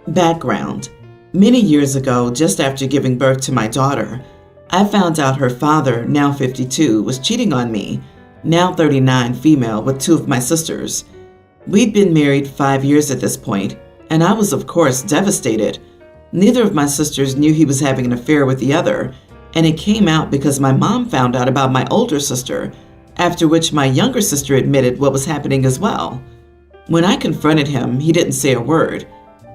Background. Many years ago, just after giving birth to my daughter, I found out her father, now 52, was cheating on me, now 39, female, with two of my sisters. We'd been married 5 years at this point, and I was, of course, devastated. Neither of my sisters knew he was having an affair with the other, and it came out because my mom found out about my older sister, after which my younger sister admitted what was happening as well. When I confronted him, he didn't say a word.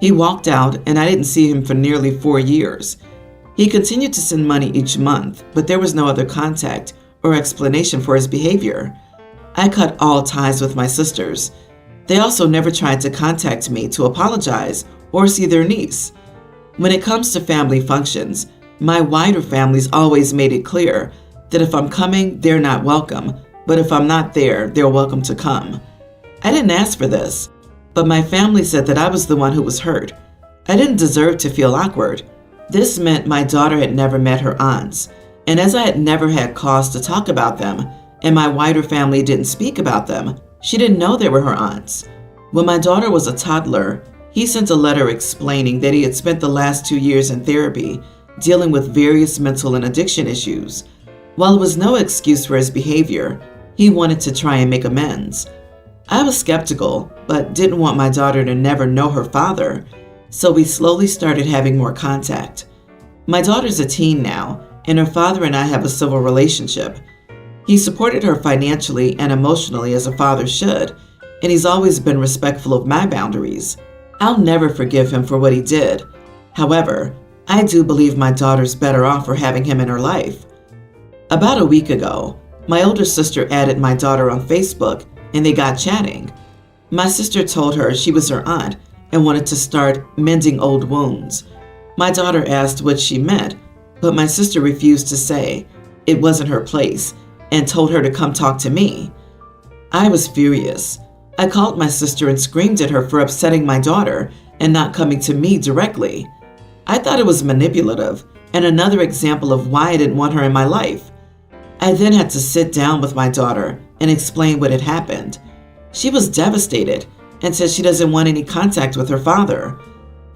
He walked out, and I didn't see him for nearly 4 years. He continued to send money each month, but there was no other contact or explanation for his behavior. I cut all ties with my sisters. They also never tried to contact me to apologize or see their niece. When it comes to family functions, my wider families always made it clear that if I'm coming, they're not welcome, but if I'm not there, they're welcome to come. I didn't ask for this, but my family said that I was the one who was hurt. I didn't deserve to feel awkward. This meant my daughter had never met her aunts, and as I had never had cause to talk about them, and my wider family didn't speak about them, she didn't know they were her aunts. When my daughter was a toddler, he sent a letter explaining that he had spent the last 2 years in therapy dealing with various mental and addiction issues. While it was no excuse for his behavior, he wanted to try and make amends. I was skeptical, but didn't want my daughter to never know her father, so we slowly started having more contact. My daughter's a teen now, and her father and I have a civil relationship. He supported her financially and emotionally as a father should, and he's always been respectful of my boundaries. I'll never forgive him for what he did. However, I do believe my daughter's better off for having him in her life. About a week ago, my older sister added my daughter on Facebook, and they got chatting. My sister told her she was her aunt and wanted to start mending old wounds. My daughter asked what she meant, but my sister refused to say. It wasn't her place, and told her to come talk to me. I was furious. I called my sister and screamed at her for upsetting my daughter and not coming to me directly. I thought it was manipulative and another example of why I didn't want her in my life. I then had to sit down with my daughter and explain what had happened. She was devastated and said she doesn't want any contact with her father.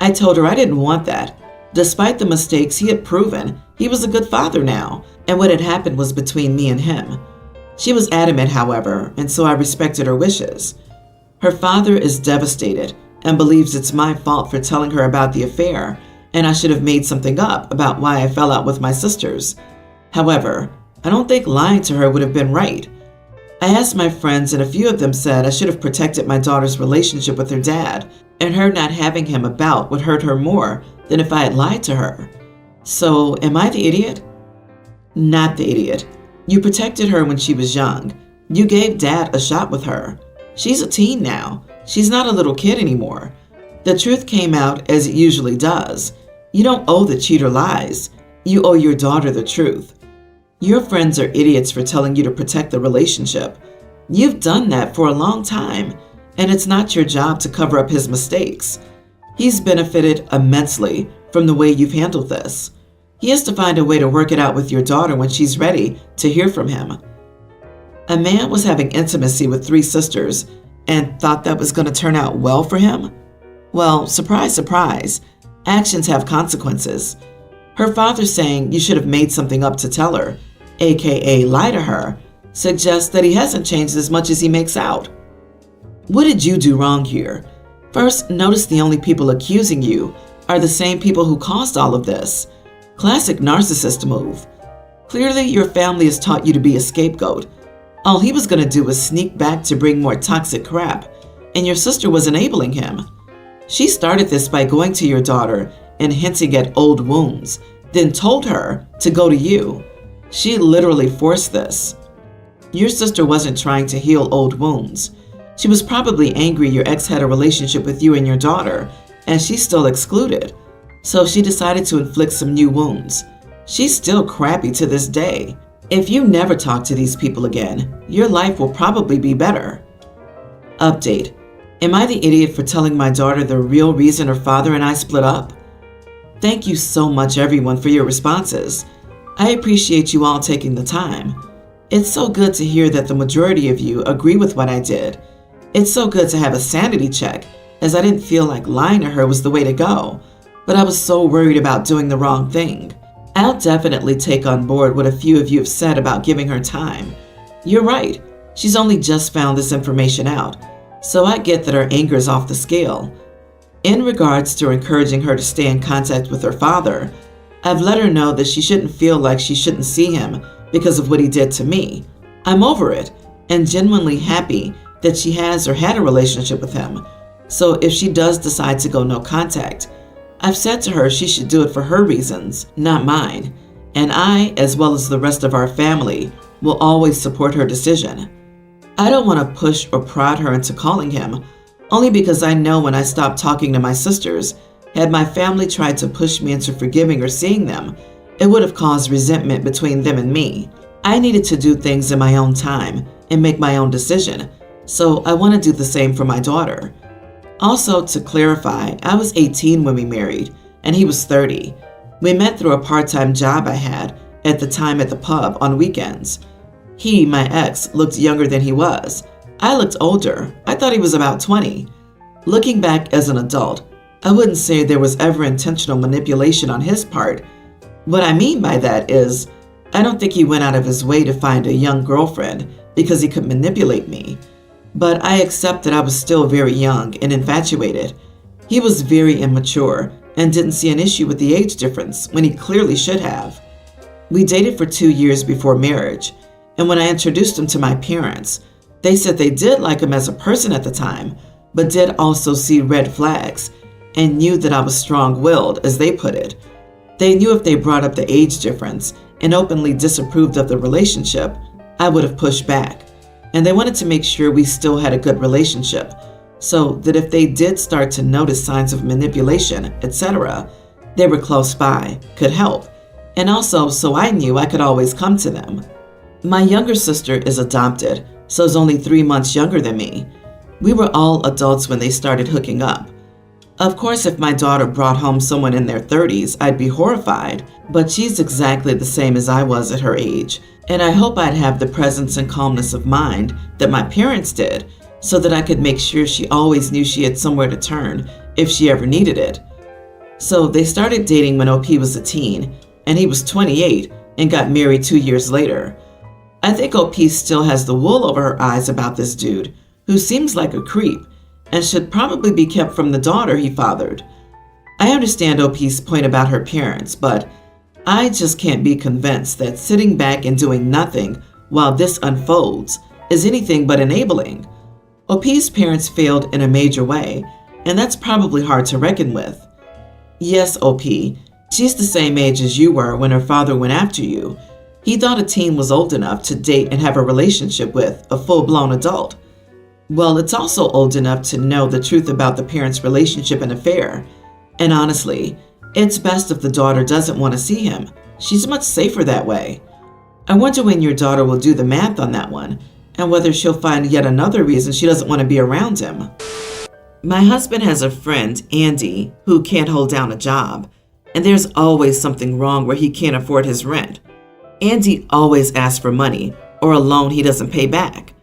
I told her I didn't want that. Despite the mistakes he had proven, he was a good father now, and what had happened was between me and him. She was adamant, however, and so I respected her wishes. Her father is devastated and believes it's my fault for telling her about the affair, and I should have made something up about why I fell out with my sisters. However, I don't think lying to her would have been right. I asked my friends, and a few of them said I should have protected my daughter's relationship with her dad, and her not having him about would hurt her more than if I had lied to her. So, am I the idiot? Not the idiot. You protected her when she was young. You gave Dad a shot with her. She's a teen now. She's not a little kid anymore. The truth came out as it usually does. You don't owe the cheater lies. You owe your daughter the truth. Your friends are idiots for telling you to protect the relationship. You've done that for a long time, and it's not your job to cover up his mistakes. He's benefited immensely from the way you've handled this. He has to find a way to work it out with your daughter when she's ready to hear from him. A man was having intimacy with 3 sisters and thought that was going to turn out well for him? Well, surprise, surprise, actions have consequences. Her father saying you should have made something up to tell her, aka lie to her, suggests that he hasn't changed as much as he makes out. What did you do wrong here? First, notice the only people accusing you are the same people who caused all of this. Classic narcissist move. Clearly, your family has taught you to be a scapegoat. All he was going to do was sneak back to bring more toxic crap, and your sister was enabling him. She started this by going to your daughter and hinting at old wounds, then told her to go to you. She literally forced this. Your sister wasn't trying to heal old wounds. She was probably angry your ex had a relationship with you and your daughter, and she's still excluded. So she decided to inflict some new wounds. She's still crappy to this day. If you never talk to these people again, your life will probably be better. Update. Am I the idiot for telling my daughter the real reason her father and I split up? Thank you so much, everyone, for your responses. I appreciate you all taking the time. It's so good to hear that the majority of you agree with what I did. It's so good to have a sanity check as I didn't feel like lying to her was the way to go, but I was so worried about doing the wrong thing. I'll definitely take on board what a few of you have said about giving her time. You're right, she's only just found this information out, so I get that her anger is off the scale. In regards to encouraging her to stay in contact with her father, I've let her know that she shouldn't feel like she shouldn't see him because of what he did to me. I'm over it and genuinely happy that she has or had a relationship with him. So if she does decide to go no contact, I've said to her she should do it for her reasons, not mine, and I, as well as the rest of our family, will always support her decision. I don't want to push or prod her into calling him, only because I know when I stopped talking to my sisters, had my family tried to push me into forgiving or seeing them, it would have caused resentment between them and me. I needed to do things in my own time and make my own decision, so I want to do the same for my daughter. Also, to clarify, I was 18 when we married, and he was 30. We met through a part-time job I had at the time at the pub on weekends. He, my ex, looked younger than he was. I looked older. I thought he was about 20. Looking back as an adult, I wouldn't say there was ever intentional manipulation on his part. What I mean by that is, I don't think he went out of his way to find a young girlfriend because he could manipulate me. But I accept that I was still very young and infatuated. He was very immature and didn't see an issue with the age difference when he clearly should have. We dated for 2 years before marriage, and when I introduced him to my parents, they said they did like him as a person at the time, but did also see red flags and knew that I was strong-willed, as they put it. They knew if they brought up the age difference and openly disapproved of the relationship, I would have pushed back. And they wanted to make sure we still had a good relationship, so that if they did start to notice signs of manipulation, etc., they were close by, could help, and also so I knew I could always come to them. My younger sister is adopted, so is only 3 months younger than me. We were all adults when they started hooking up. Of course, if my daughter brought home someone in their 30s, I'd be horrified, but she's exactly the same as I was at her age, and I hope I'd have the presence and calmness of mind that my parents did, so that I could make sure she always knew she had somewhere to turn if she ever needed it. So they started dating when OP was a teen, and he was 28 and got married 2 years later. I think OP still has the wool over her eyes about this dude, who seems like a creep, and should probably be kept from the daughter he fathered. I understand OP's point about her parents, but I just can't be convinced that sitting back and doing nothing while this unfolds is anything but enabling. OP's parents failed in a major way, and that's probably hard to reckon with. Yes, OP, she's the same age as you were when her father went after you. He thought a teen was old enough to date and have a relationship with a full-blown adult. Well, it's also old enough to know the truth about the parents' relationship and affair. And honestly, it's best if the daughter doesn't want to see him. She's much safer that way. I wonder when your daughter will do the math on that one, and whether she'll find yet another reason she doesn't want to be around him. My husband has a friend, Andy, who can't hold down a job, and there's always something wrong where he can't afford his rent. Andy always asks for money or a loan he doesn't pay back.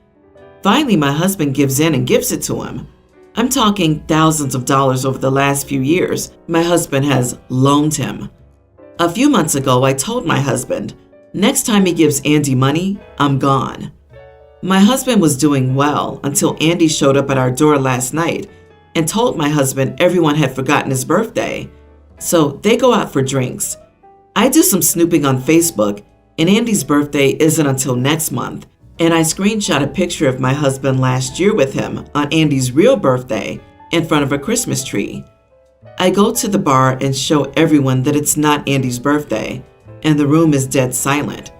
Finally, my husband gives in and gives it to him. I'm talking thousands of dollars over the last few years my husband has loaned him. A few months ago, I told my husband, next time he gives Andy money, I'm gone. My husband was doing well until Andy showed up at our door last night and told my husband everyone had forgotten his birthday. So they go out for drinks. I do some snooping on Facebook, and Andy's birthday isn't until next month. And I screenshot a picture of my husband last year with him on Andy's real birthday in front of a Christmas tree. I go to the bar and show everyone that it's not Andy's birthday, and the room is dead silent.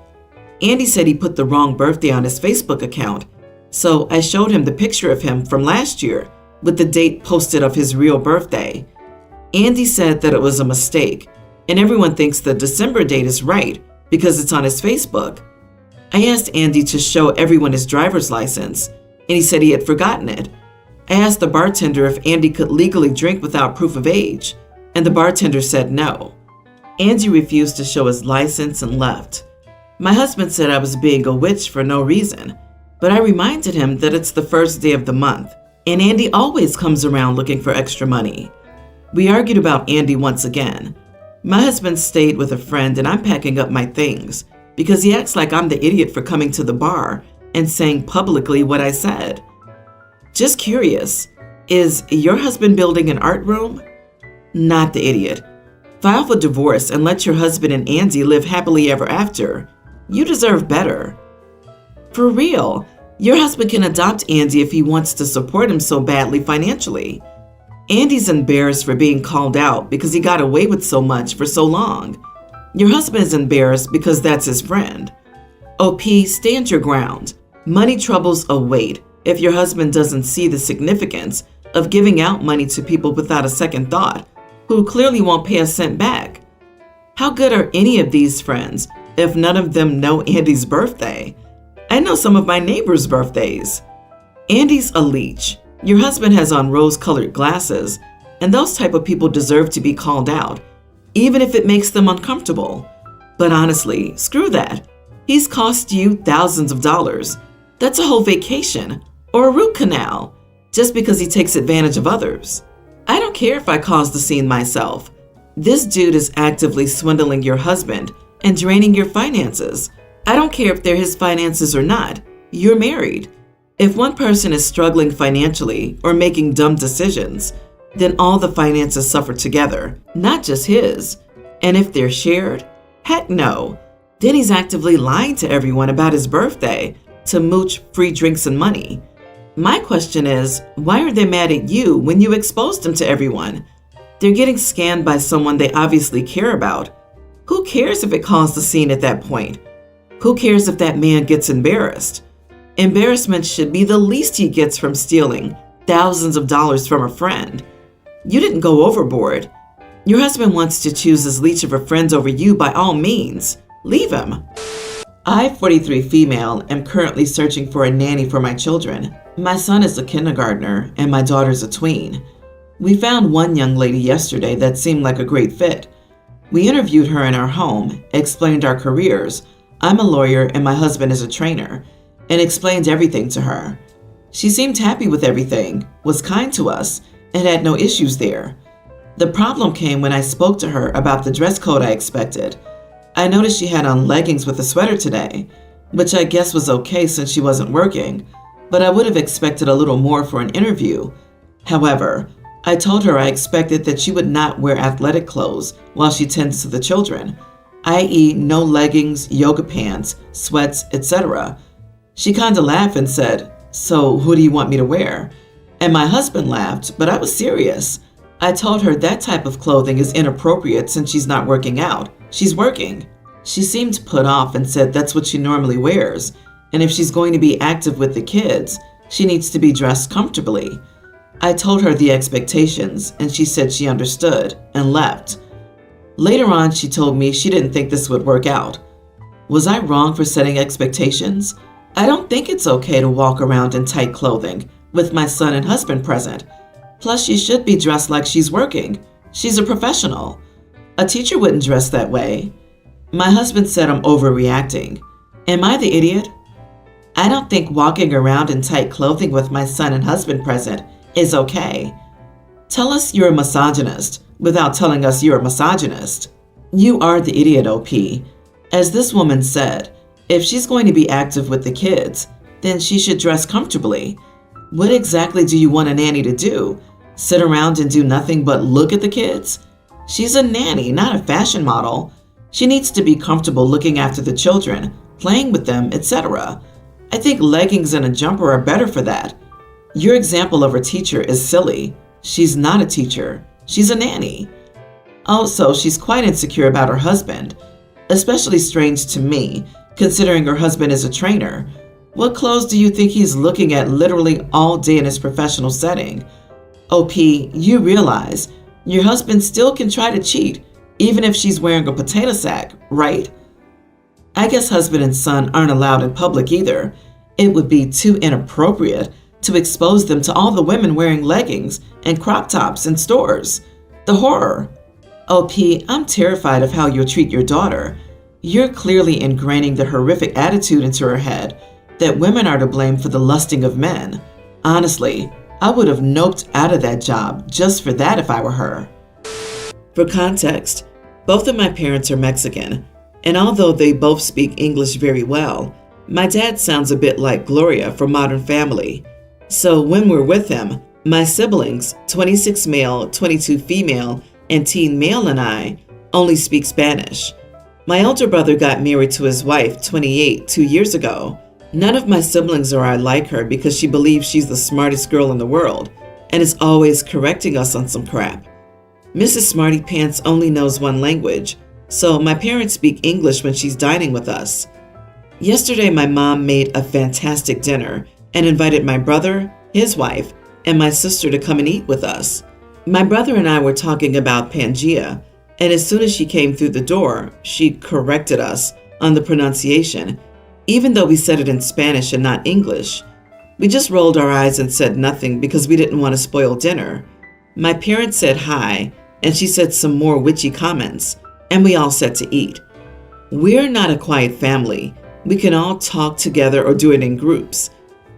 Andy said he put the wrong birthday on his Facebook account, so I showed him the picture of him from last year with the date posted of his real birthday. Andy said that it was a mistake, and everyone thinks the December date is right because it's on his Facebook. I asked Andy to show everyone his driver's license, and he said he had forgotten it. I asked the bartender if Andy could legally drink without proof of age, and the bartender said no. Andy refused to show his license and left. My husband said I was being a witch for no reason, but I reminded him that it's the first day of the month, And Andy always comes around looking for extra money. We argued about Andy once again. My husband stayed with a friend and I'm packing up my things because he acts like I'm the idiot for coming to the bar and saying publicly what I said. Just curious, is your husband building an art room? Not the idiot. File for divorce and let your husband and Andy live happily ever after. You deserve better. For real, your husband can adopt Andy if he wants to support him so badly financially. Andy's embarrassed for being called out because he got away with so much for so long. Your husband is embarrassed because that's his friend. OP, stand your ground. Money troubles await if your husband doesn't see the significance of giving out money to people without a second thought, who clearly won't pay a cent back. How good are any of these friends if none of them know Andy's birthday? I know some of my neighbors' birthdays. Andy's a leech. Your husband has on rose-colored glasses, and those type of people deserve to be called out, even if it makes them uncomfortable. But honestly, screw that. He's cost you thousands of dollars. That's a whole vacation or a root canal, just because he takes advantage of others. I don't care if I cause the scene myself. This dude is actively swindling your husband and draining your finances. I don't care if they're his finances or not. You're married. If one person is struggling financially or making dumb decisions, then all the finances suffer together, not just his. And if they're shared, heck no. Then he's actively lying to everyone about his birthday to mooch free drinks and money. My question is, why are they mad at you when you exposed them to everyone? They're getting scammed by someone they obviously care about. Who cares if it caused a scene at that point? Who cares if that man gets embarrassed? Embarrassment should be the least he gets from stealing thousands of dollars from a friend. You didn't go overboard. Your husband wants to choose his leech of a friend over you by all means. Leave him. I, 43 female, am currently searching for a nanny for my children. My son is a kindergartner and my daughter's a tween. We found one young lady yesterday that seemed like a great fit. We interviewed her in our home, explained our careers. I'm a lawyer and my husband is a trainer, and explained everything to her. She seemed happy with everything, was kind to us, and had no issues there. The problem came when I spoke to her about the dress code I expected. I noticed she had on leggings with a sweater today, which I guess was okay since she wasn't working, but I would have expected a little more for an interview. However, I told her I expected that she would not wear athletic clothes while she tends to the children, i.e. no leggings, yoga pants, sweats, etc. She kinda laughed and said, "So who do you want me to wear?" And my husband laughed, but I was serious. I told her that type of clothing is inappropriate since she's not working out. She's working. She seemed put off and said that's what she normally wears, and if she's going to be active with the kids, she needs to be dressed comfortably. I told her the expectations, and she said she understood and left. Later on, she told me she didn't think this would work out. Was I wrong for setting expectations? I don't think it's okay to walk around in tight clothing with my son and husband present. Plus, she should be dressed like she's working. She's a professional. A teacher wouldn't dress that way. My husband said I'm overreacting. Am I the idiot? I don't think walking around in tight clothing with my son and husband present is okay. Tell us you're a misogynist without telling us you're a misogynist. You are the idiot, OP. As this woman said, if she's going to be active with the kids, then she should dress comfortably. What exactly do you want a nanny to do? Sit around and do nothing but look at the kids? She's a nanny, not a fashion model. She needs to be comfortable looking after the children, playing with them, etc. I think leggings and a jumper are better for that. Your example of her teacher is silly. She's not a teacher. She's a nanny. Also, she's quite insecure about her husband. Especially strange to me, considering her husband is a trainer. What clothes do you think he's looking at literally all day in his professional setting? OP, you realize your husband still can try to cheat, even if she's wearing a potato sack, right? I guess husband and son aren't allowed in public either. It would be too inappropriate to expose them to all the women wearing leggings and crop tops in stores. The horror. OP, I'm terrified of how you'll treat your daughter. You're clearly ingraining the horrific attitude into her head that women are to blame for the lusting of men. Honestly, I would have noped out of that job just for that if I were her. For context, both of my parents are Mexican, and although they both speak English very well, my dad sounds a bit like Gloria from Modern Family. So when we're with him, my siblings, 26 male, 22 female, and teen male, and I only speak Spanish. My older brother got married to his wife, 28, 2 years ago. None of my siblings or I like her because she believes she's the smartest girl in the world and is always correcting us on some crap. Mrs. Smarty Pants only knows one language, so my parents speak English when she's dining with us. Yesterday, my mom made a fantastic dinner and invited my brother, his wife, and my sister to come and eat with us. My brother and I were talking about Pangea, and as soon as she came through the door, she corrected us on the pronunciation, even though we said it in Spanish and not English. We just rolled our eyes and said nothing because we didn't want to spoil dinner. My parents said hi, and she said some more witchy comments, and we all sat to eat. We're not a quiet family. We can all talk together or do it in groups.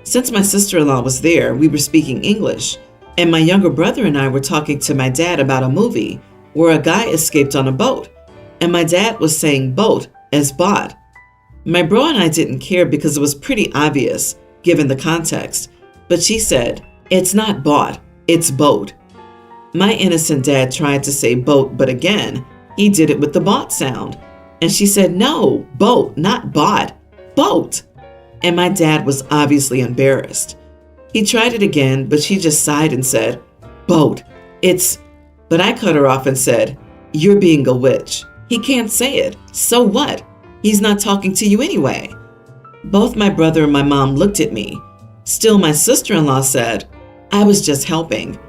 Since my sister-in-law was there, we were speaking English, and my younger brother and I were talking to my dad about a movie where a guy escaped on a boat, and my dad was saying boat as bought. My bro and I didn't care because it was pretty obvious, given the context, but she said, "It's not bought, it's boat." My innocent dad tried to say boat, but again, he did it with the bought sound. And she said, "No, boat, not bought, boat." And my dad was obviously embarrassed. He tried it again, but she just sighed and said, "Boat, it's..." But I cut her off and said, "You're being a witch. He can't say it. So what? He's not talking to you anyway." Both my brother and my mom looked at me. Still, my sister-in-law said, "I was just helping."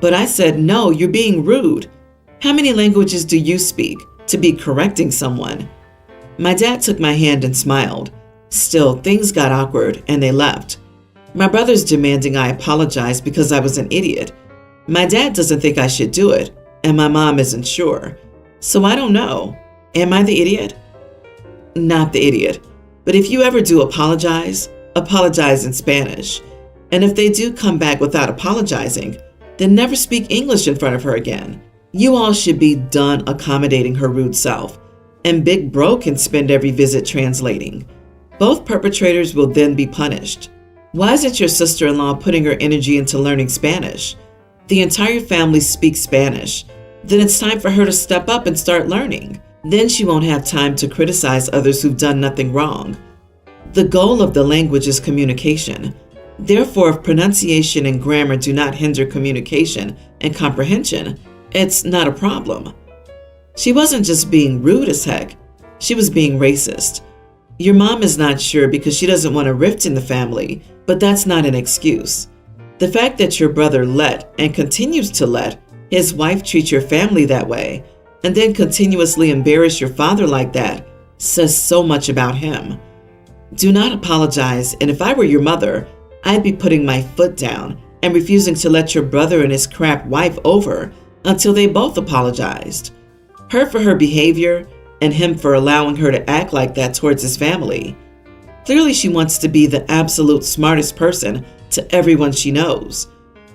But I said, "No, you're being rude. How many languages do you speak to be correcting someone?" My dad took my hand and smiled. Still, things got awkward and they left. My brother's demanding I apologize because I was an idiot. My dad doesn't think I should do it, and my mom isn't sure. So I don't know. Am I the idiot? Not the idiot. But if you ever do apologize, apologize in Spanish. And if they do come back without apologizing, then never speak English in front of her again. You all should be done accommodating her rude self, and Big Bro can spend every visit translating. Both perpetrators will then be punished. Why isn't your sister-in-law putting her energy into learning Spanish? The entire family speaks Spanish. Then it's time for her to step up and start learning. Then she won't have time to criticize others who've done nothing wrong. The goal of the language is communication. Therefore, if pronunciation and grammar do not hinder communication and comprehension, it's not a problem. She wasn't just being rude as heck. She was being racist. Your mom is not sure because she doesn't want a rift in the family, but that's not an excuse. The fact that your brother let and continues to let his wife treat your family that way and then continuously embarrass your father like that says so much about him. Do not apologize, and if I were your mother, I'd be putting my foot down and refusing to let your brother and his crap wife over until they both apologized. Her for her behavior and him for allowing her to act like that towards his family. Clearly she wants to be the absolute smartest person to everyone she knows.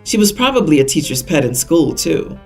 She was probably a teacher's pet in school too.